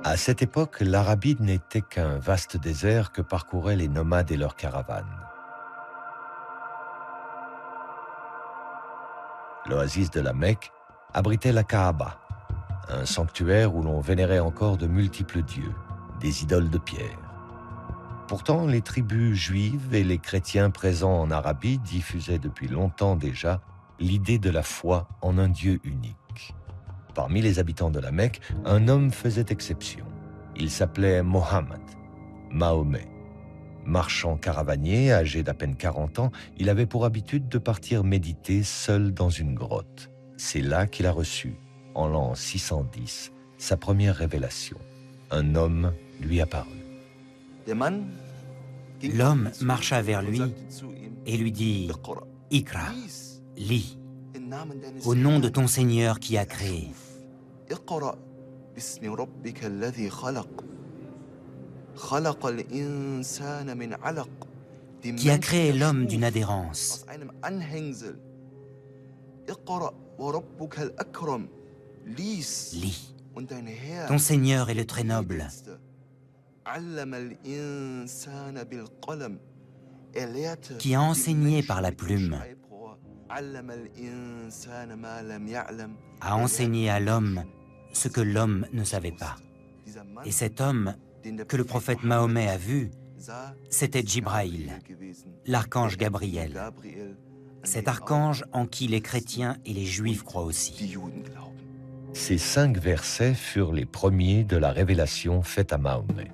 À cette époque, l'Arabie n'était qu'un vaste désert que parcouraient les nomades et leurs caravanes. L'oasis de la Mecque abritait la Kaaba, un sanctuaire où l'on vénérait encore de multiples dieux, des idoles de pierre. Pourtant, les tribus juives et les chrétiens présents en Arabie diffusaient depuis longtemps déjà l'idée de la foi en un Dieu unique. Parmi les habitants de la Mecque, un homme faisait exception. Il s'appelait Mohammed, Mahomet. Marchand caravanier, âgé d'à peine 40 ans, il avait pour habitude de partir méditer seul dans une grotte. C'est là qu'il a reçu, en l'an 610, sa première révélation. Un homme lui apparut. L'homme marcha vers lui et lui dit « Ikra, lis, au nom de ton Seigneur qui a créé. » Qui a créé l'homme d'une adhérence. Lis, ton Seigneur est le très noble. Qui a enseigné par la plume, a enseigné à l'homme ce que l'homme ne savait pas. Et cet homme que le prophète Mahomet a vu, c'était Djibraïl, l'archange Gabriel, cet archange en qui les chrétiens et les juifs croient aussi. Ces 5 versets furent les premiers de la révélation faite à Mahomet.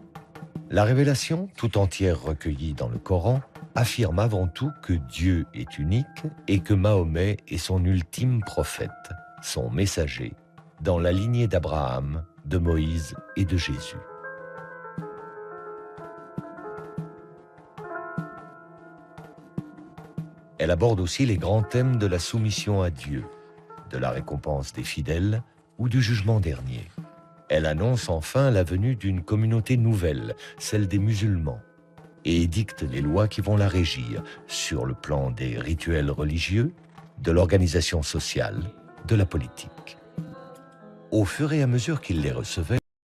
La révélation, tout entière recueillie dans le Coran, affirme avant tout que Dieu est unique et que Mahomet est son ultime prophète, son messager, dans la lignée d'Abraham, de Moïse et de Jésus. Elle aborde aussi les grands thèmes de la soumission à Dieu, de la récompense des fidèles ou du jugement dernier. Elle annonce enfin la venue d'une communauté nouvelle, celle des musulmans, et édicte les lois qui vont la régir sur le plan des rituels religieux, de l'organisation sociale, de la politique. Au fur et à mesure qu'il les recevait,